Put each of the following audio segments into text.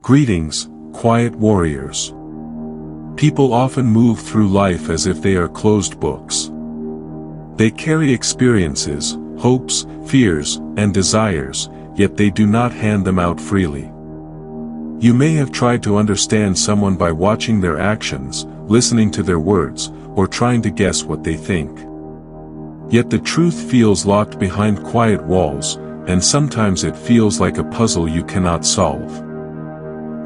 Greetings, quiet warriors. People often move through life as if they are closed books. They carry experiences, hopes, fears, and desires, yet they do not hand them out freely. You may have tried to understand someone by watching their actions, listening to their words, or trying to guess what they think. Yet the truth feels locked behind quiet walls, and sometimes it feels like a puzzle you cannot solve.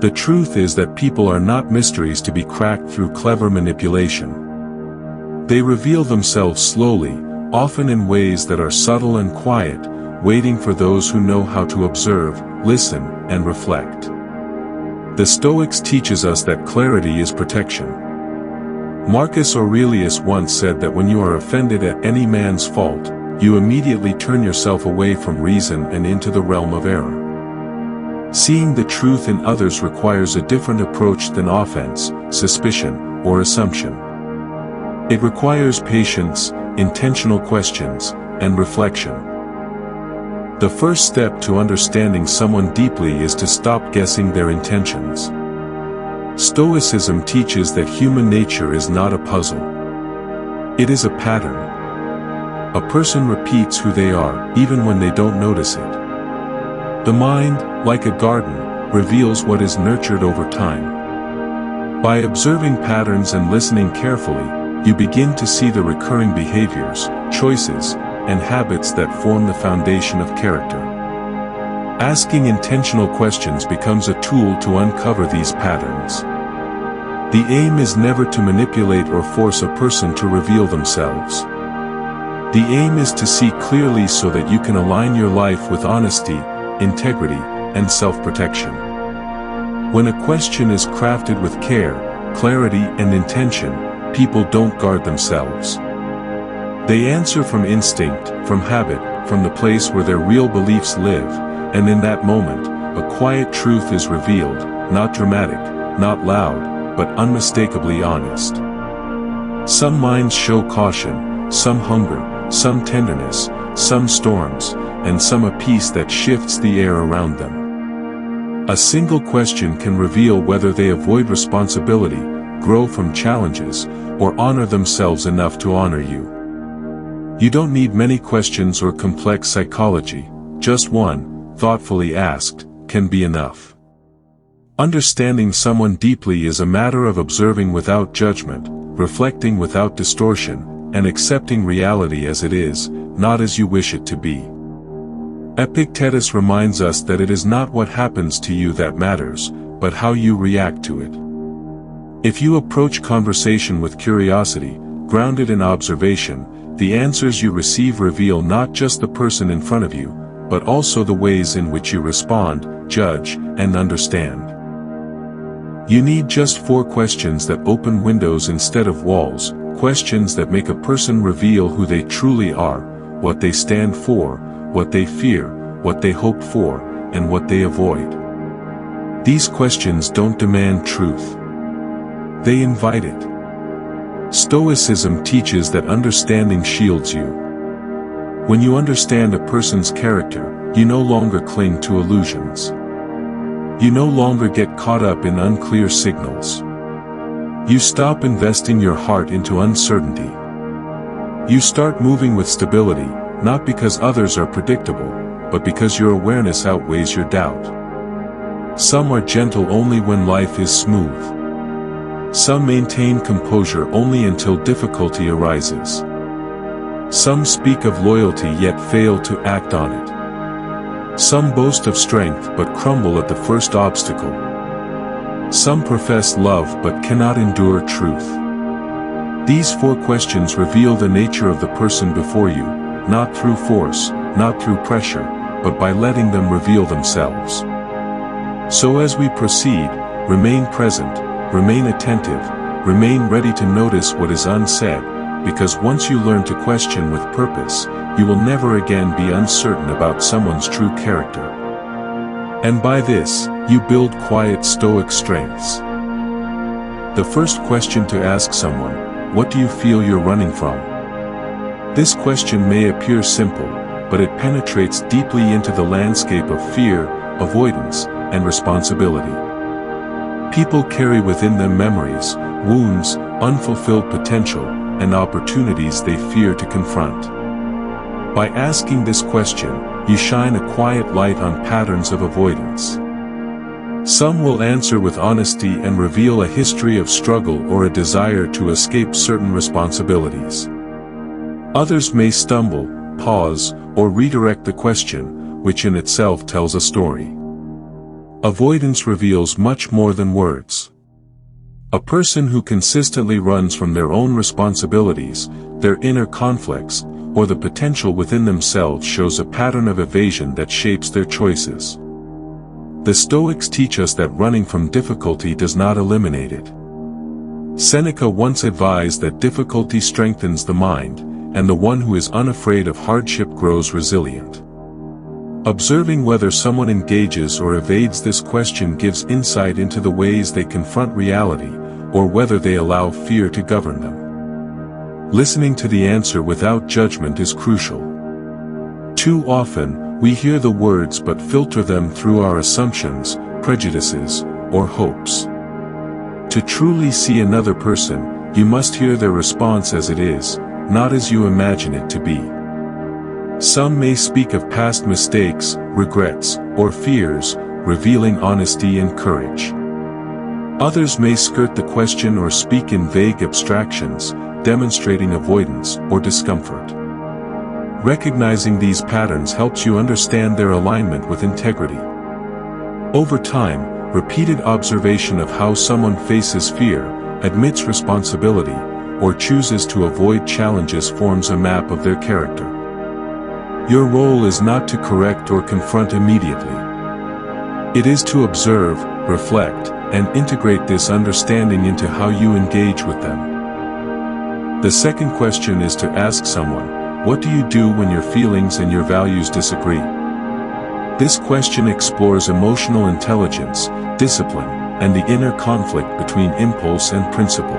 The truth is that people are not mysteries to be cracked through clever manipulation. They reveal themselves slowly, often in ways that are subtle and quiet, waiting for those who know how to observe, listen, and reflect. The Stoics teaches us that clarity is protection. Marcus Aurelius once said that when you are offended at any man's fault, you immediately turn yourself away from reason and into the realm of error. Seeing the truth in others requires a different approach than offense, suspicion, or assumption. It requires patience, intentional questions, and reflection. The first step to understanding someone deeply is to stop guessing their intentions. Stoicism teaches that human nature is not a puzzle. It is a pattern. A person repeats who they are, even when they don't notice it. The mind, like a garden, reveals what is nurtured over time. By observing patterns and listening carefully, you begin to see the recurring behaviors, choices, and habits that form the foundation of character. Asking intentional questions becomes a tool to uncover these patterns. The aim is never to manipulate or force a person to reveal themselves. The aim is to see clearly so that you can align your life with honesty, integrity, and self-protection. When a question is crafted with care, clarity, and intention, people don't guard themselves. They answer from instinct, from habit, from the place where their real beliefs live, and in that moment, a quiet truth is revealed, not dramatic, not loud, but unmistakably honest. Some minds show caution, some hunger, some tenderness, some storms, and some a peace that shifts the air around them. A single question can reveal whether they avoid responsibility, grow from challenges, or honor themselves enough to honor you. You don't need many questions or complex psychology, just one, thoughtfully asked, can be enough. Understanding someone deeply is a matter of observing without judgment, reflecting without distortion, and accepting reality as it is, not as you wish it to be. Epictetus reminds us that it is not what happens to you that matters, but how you react to it. If you approach conversation with curiosity, grounded in observation, the answers you receive reveal not just the person in front of you, but also the ways in which you respond, judge, and understand. You need just 4 questions that open windows instead of walls, questions that make a person reveal who they truly are, what they stand for, what they fear, what they hope for, and what they avoid. These questions don't demand truth. They invite it. Stoicism teaches that understanding shields you. When you understand a person's character, you no longer cling to illusions. You no longer get caught up in unclear signals. You stop investing your heart into uncertainty. You start moving with stability, not because others are predictable, but because your awareness outweighs your doubt. Some are gentle only when life is smooth. Some maintain composure only until difficulty arises. Some speak of loyalty yet fail to act on it. Some boast of strength but crumble at the first obstacle. Some profess love but cannot endure truth. These 4 questions reveal the nature of the person before you, not through force, not through pressure, but by letting them reveal themselves. So as we proceed, remain present, remain attentive, remain ready to notice what is unsaid, because once you learn to question with purpose, you will never again be uncertain about someone's true character. And by this, you build quiet Stoic strengths. The first question to ask someone: what do you feel you're running from? This question may appear simple, but it penetrates deeply into the landscape of fear, avoidance, and responsibility. People carry within them memories, wounds, unfulfilled potential, and opportunities they fear to confront. By asking this question, you shine a quiet light on patterns of avoidance. Some will answer with honesty and reveal a history of struggle or a desire to escape certain responsibilities. Others may stumble, pause, or redirect the question, which in itself tells a story. Avoidance reveals much more than words. A person who consistently runs from their own responsibilities, their inner conflicts, or the potential within themselves shows a pattern of evasion that shapes their choices. The Stoics teach us that running from difficulty does not eliminate it. Seneca once advised that difficulty strengthens the mind, and the one who is unafraid of hardship grows resilient. Observing whether someone engages or evades this question gives insight into the ways they confront reality, or whether they allow fear to govern them. Listening to the answer without judgment is crucial. Too often, we hear the words but filter them through our assumptions, prejudices, or hopes. To truly see another person, you must hear their response as it is, not as you imagine it to be. Some may speak of past mistakes, regrets, or fears, revealing honesty and courage. Others may skirt the question or speak in vague abstractions, demonstrating avoidance or discomfort. Recognizing these patterns helps you understand their alignment with integrity. Over time, repeated observation of how someone faces fear, admits responsibility, or chooses to avoid challenges forms a map of their character. Your role is not to correct or confront immediately. It is to observe, reflect, and integrate this understanding into how you engage with them. The second question is to ask someone, what do you do when your feelings and your values disagree? This question explores emotional intelligence, discipline, and the inner conflict between impulse and principle.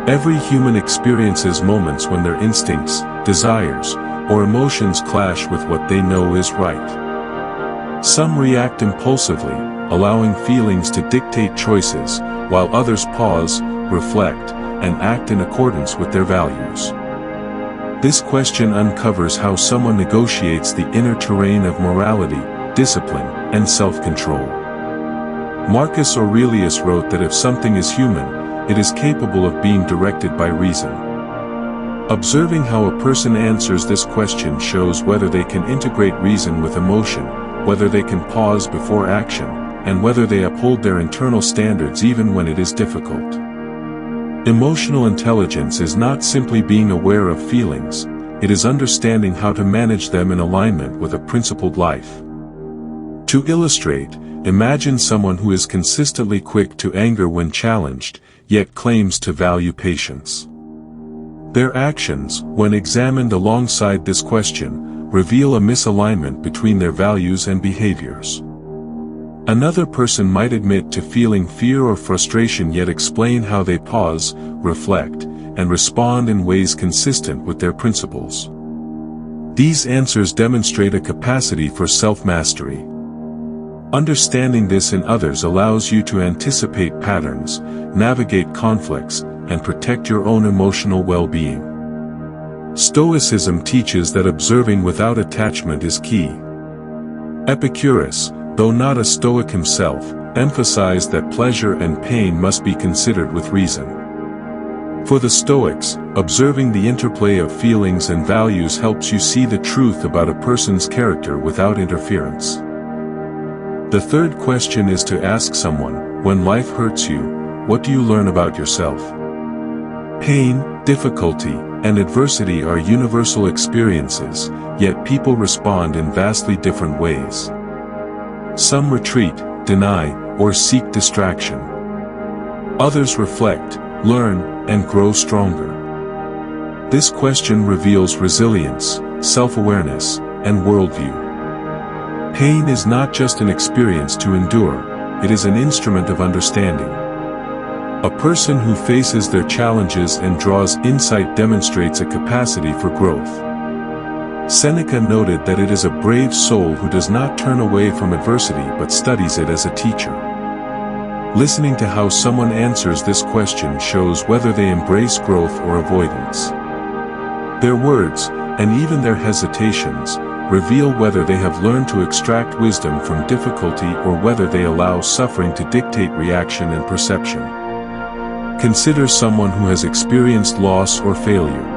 Every human experiences moments when their instincts, desires, or emotions clash with what they know is right. Some react impulsively, allowing feelings to dictate choices, while others pause, reflect, and act in accordance with their values. This question uncovers how someone negotiates the inner terrain of morality, discipline, and self-control. Marcus Aurelius wrote that if something is human, it is capable of being directed by reason. Observing how a person answers this question shows whether they can integrate reason with emotion, whether they can pause before action, and whether they uphold their internal standards even when it is difficult. Emotional intelligence is not simply being aware of feelings, it is understanding how to manage them in alignment with a principled life. To illustrate, imagine someone who is consistently quick to anger when challenged, yet claims to value patience. Their actions, when examined alongside this question, reveal a misalignment between their values and behaviors. Another person might admit to feeling fear or frustration yet explain how they pause, reflect, and respond in ways consistent with their principles. These answers demonstrate a capacity for self-mastery. Understanding this in others allows you to anticipate patterns, navigate conflicts, and protect your own emotional well-being. Stoicism teaches that observing without attachment is key. Epictetus, though not a Stoic himself, emphasized that pleasure and pain must be considered with reason. For the Stoics, observing the interplay of feelings and values helps you see the truth about a person's character without interference. The third question is to ask someone, when life hurts you, what do you learn about yourself? Pain, difficulty, and adversity are universal experiences, yet people respond in vastly different ways. Some retreat, deny, or seek distraction. Others reflect, learn, and grow stronger. This question reveals resilience, self-awareness, and worldview. Pain is not just an experience to endure, it is an instrument of understanding. A person who faces their challenges and draws insight demonstrates a capacity for growth. Seneca noted that it is a brave soul who does not turn away from adversity but studies it as a teacher. Listening to how someone answers this question shows whether they embrace growth or avoidance. Their words, and even their hesitations, reveal whether they have learned to extract wisdom from difficulty or whether they allow suffering to dictate reaction and perception. Consider someone who has experienced loss or failure.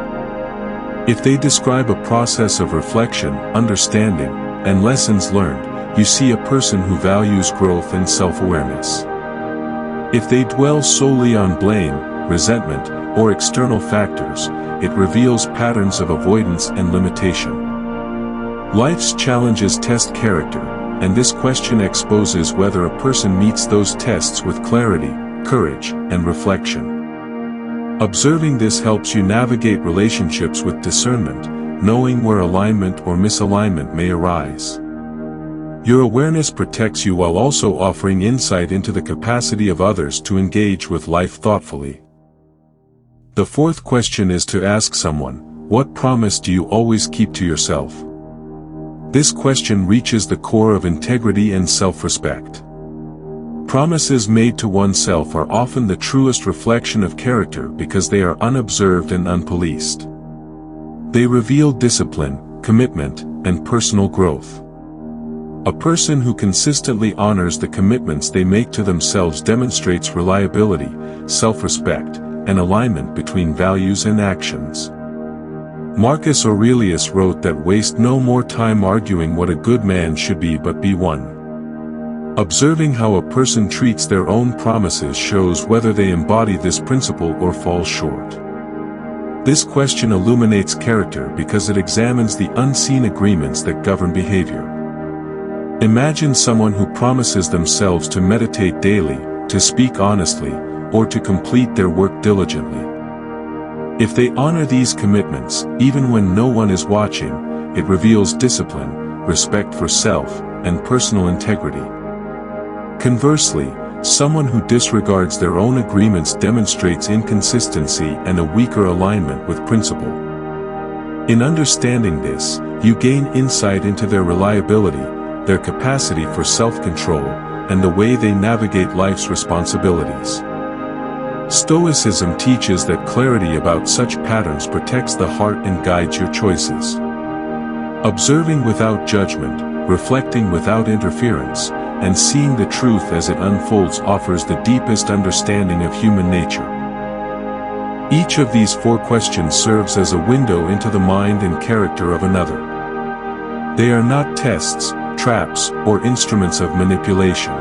If they describe a process of reflection, understanding, and lessons learned, you see a person who values growth and self-awareness. If they dwell solely on blame, resentment, or external factors, it reveals patterns of avoidance and limitation. Life's challenges test character, and this question exposes whether a person meets those tests with clarity, courage, and reflection. Observing this helps you navigate relationships with discernment, knowing where alignment or misalignment may arise. Your awareness protects you while also offering insight into the capacity of others to engage with life thoughtfully. The fourth question is to ask someone, what promise do you always keep to yourself? This question reaches the core of integrity and self-respect. Promises made to oneself are often the truest reflection of character because they are unobserved and unpoliced. They reveal discipline, commitment, and personal growth. A person who consistently honors the commitments they make to themselves demonstrates reliability, self-respect, and alignment between values and actions. Marcus Aurelius wrote that waste no more time arguing what a good man should be but be one. Observing how a person treats their own promises shows whether they embody this principle or fall short. This question illuminates character because it examines the unseen agreements that govern behavior. Imagine someone who promises themselves to meditate daily, to speak honestly, or to complete their work diligently. If they honor these commitments, even when no one is watching, it reveals discipline, respect for self, and personal integrity. Conversely, someone who disregards their own agreements demonstrates inconsistency and a weaker alignment with principle. In understanding this, you gain insight into their reliability, their capacity for self-control, and the way they navigate life's responsibilities. Stoicism teaches that clarity about such patterns protects the heart and guides your choices. Observing without judgment, reflecting without interference, and seeing the truth as it unfolds offers the deepest understanding of human nature. Each of these four questions serves as a window into the mind and character of another. They are not tests, traps, or instruments of manipulation.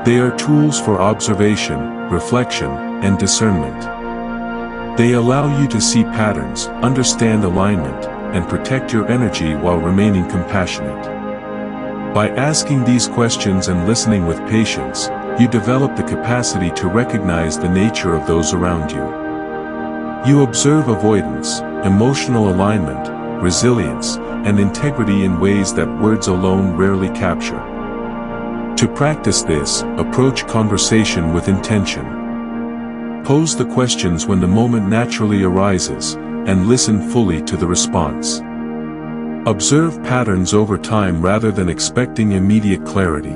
They are tools for observation, reflection, and discernment. They allow you to see patterns, understand alignment, and protect your energy while remaining compassionate. By asking these questions and listening with patience, you develop the capacity to recognize the nature of those around you. You observe avoidance, emotional alignment, resilience, and integrity in ways that words alone rarely capture. To practice this, approach conversation with intention. Pose the questions when the moment naturally arises, and listen fully to the response. Observe patterns over time rather than expecting immediate clarity.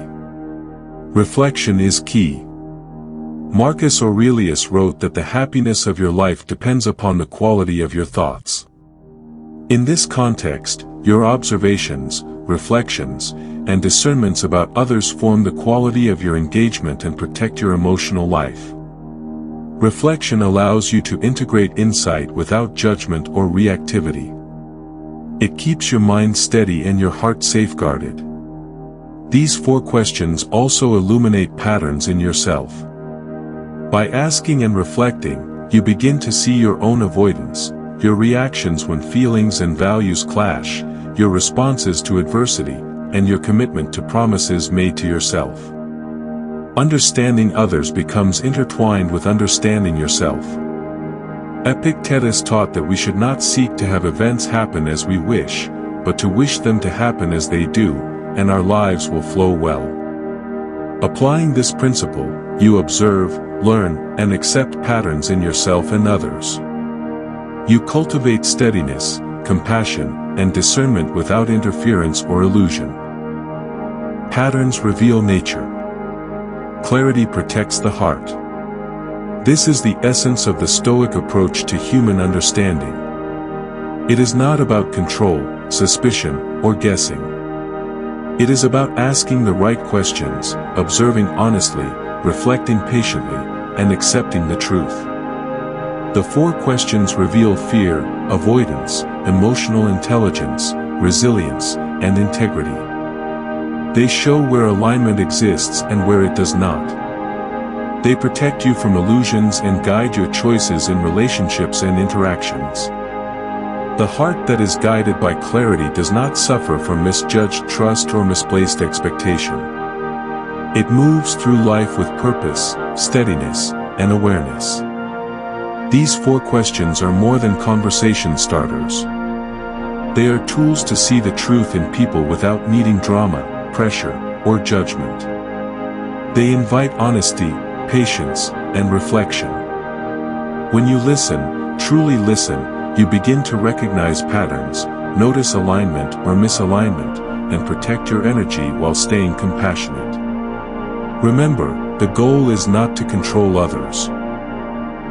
Reflection is key. Marcus Aurelius wrote that the happiness of your life depends upon the quality of your thoughts. In this context, your observations, reflections, and discernments about others form the quality of your engagement and protect your emotional life. Reflection allows you to integrate insight without judgment or reactivity. It keeps your mind steady and your heart safeguarded. These four questions also illuminate patterns in yourself. By asking and reflecting, you begin to see your own avoidance, your reactions when feelings and values clash, your responses to adversity, and your commitment to promises made to yourself. Understanding others becomes intertwined with understanding yourself. Epictetus taught that we should not seek to have events happen as we wish, but to wish them to happen as they do, and our lives will flow well. Applying this principle, you observe, learn, and accept patterns in yourself and others. You cultivate steadiness, compassion, and discernment without interference or illusion. Patterns reveal nature. clarity protects the heart. This is the essence of the Stoic approach to human understanding. It is not about control, suspicion, or guessing. It is about asking the right questions, observing honestly, reflecting patiently, and accepting the truth. The 4 questions reveal fear, avoidance, emotional intelligence, resilience, and integrity. They show where alignment exists and where it does not. They protect you from illusions and guide your choices in relationships and interactions. The heart that is guided by clarity does not suffer from misjudged trust or misplaced expectation. It moves through life with purpose, steadiness, and awareness. These 4 questions are more than conversation starters. They are tools to see the truth in people without needing drama, pressure, or judgment. They invite honesty, patience, and reflection. When you listen, truly listen, you begin to recognize patterns, notice alignment or misalignment, and protect your energy while staying compassionate. Remember, the goal is not to control others.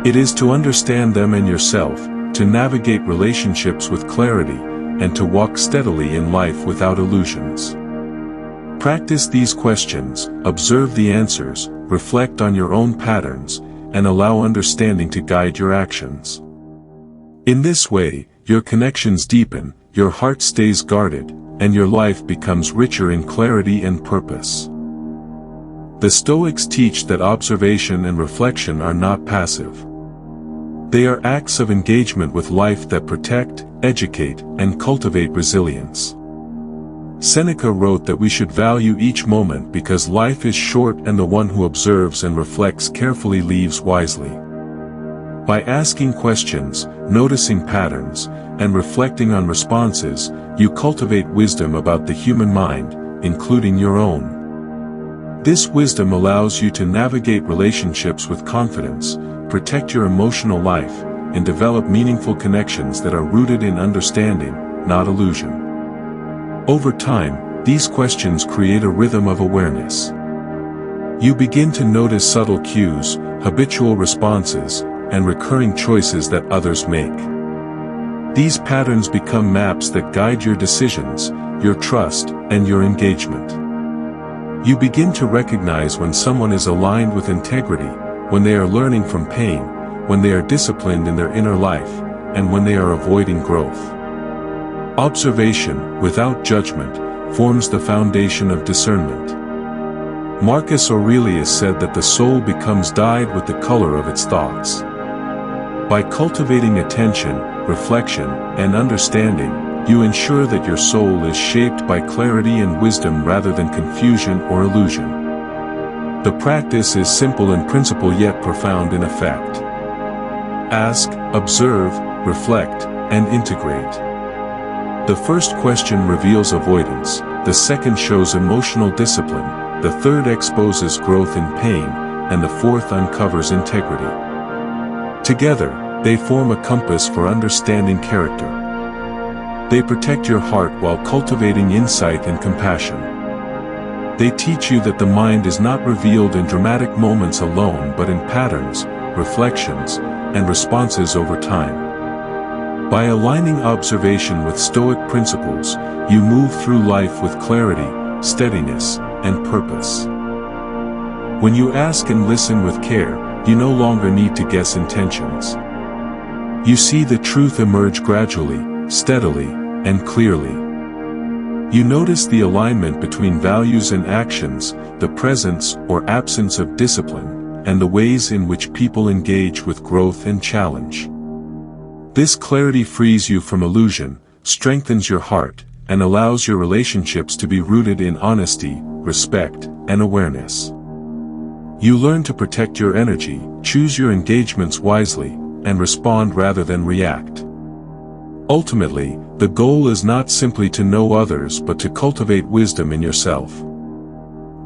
It is to understand them and yourself, to navigate relationships with clarity, and to walk steadily in life without illusions. Practice these questions, observe the answers, reflect on your own patterns, and allow understanding to guide your actions. In this way, your connections deepen, your heart stays guarded, and your life becomes richer in clarity and purpose. The Stoics teach that observation and reflection are not passive. They are acts of engagement with life that protect, educate, and cultivate resilience. Seneca wrote that we should value each moment because life is short and the one who observes and reflects carefully lives wisely. By asking questions, noticing patterns, and reflecting on responses, you cultivate wisdom about the human mind, including your own. This wisdom allows you to navigate relationships with confidence, protect your emotional life, and develop meaningful connections that are rooted in understanding, not illusion. Over time, these questions create a rhythm of awareness. You begin to notice subtle cues, habitual responses, and recurring choices that others make. These patterns become maps that guide your decisions, your trust, and your engagement. You begin to recognize when someone is aligned with integrity, when they are learning from pain, when they are disciplined in their inner life, and when they are avoiding growth. Observation, without judgment, forms the foundation of discernment. Marcus Aurelius said that the soul becomes dyed with the color of its thoughts. By cultivating attention, reflection, and understanding, you ensure that your soul is shaped by clarity and wisdom rather than confusion or illusion. The practice is simple in principle yet profound in effect. Ask, observe, reflect, and integrate. The first question reveals avoidance, the second shows emotional discipline, the third exposes growth in pain, and the fourth uncovers integrity. Together, they form a compass for understanding character. They protect your heart while cultivating insight and compassion. They teach you that the mind is not revealed in dramatic moments alone but in patterns, reflections, and responses over time. By aligning observation with Stoic principles, you move through life with clarity, steadiness, and purpose. When you ask and listen with care, you no longer need to guess intentions. You see the truth emerge gradually, steadily, and clearly. You notice the alignment between values and actions, the presence or absence of discipline, and the ways in which people engage with growth and challenge. This clarity frees you from illusion, strengthens your heart, and allows your relationships to be rooted in honesty, respect, and awareness. You learn to protect your energy, choose your engagements wisely, and respond rather than react. Ultimately, the goal is not simply to know others but to cultivate wisdom in yourself.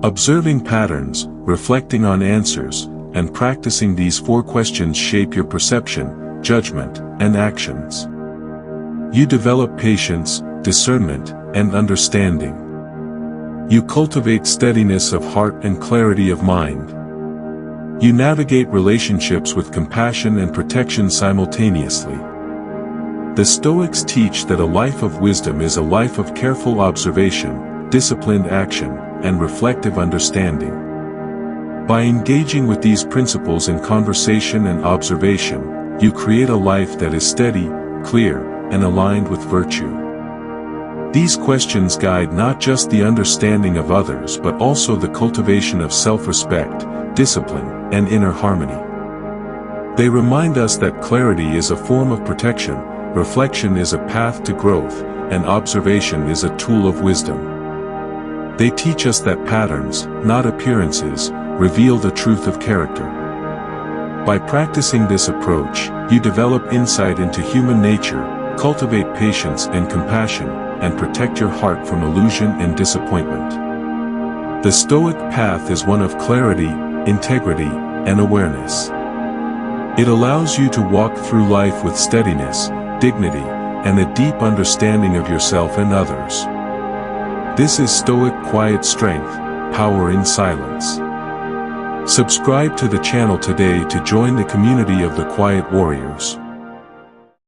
Observing patterns, reflecting on answers, and practicing these 4 questions shape your perception, judgment, and actions. You develop patience, discernment, and understanding. You cultivate steadiness of heart and clarity of mind. You navigate relationships with compassion and protection simultaneously. The Stoics teach that a life of wisdom is a life of careful observation, disciplined action, and reflective understanding. By engaging with these principles in conversation and observation, you create a life that is steady, clear, and aligned with virtue. These questions guide not just the understanding of others but also the cultivation of self-respect, discipline, and inner harmony. They remind us that clarity is a form of protection, reflection is a path to growth, and observation is a tool of wisdom. They teach us that patterns, not appearances, reveal the truth of character. By practicing this approach, you develop insight into human nature, cultivate patience and compassion, and protect your heart from illusion and disappointment. The Stoic path is one of clarity, integrity, and awareness. It allows you to walk through life with steadiness, dignity, and a deep understanding of yourself and others. This is Stoic quiet strength, power in silence. Subscribe to the channel today to join the community of the Quiet Warriors.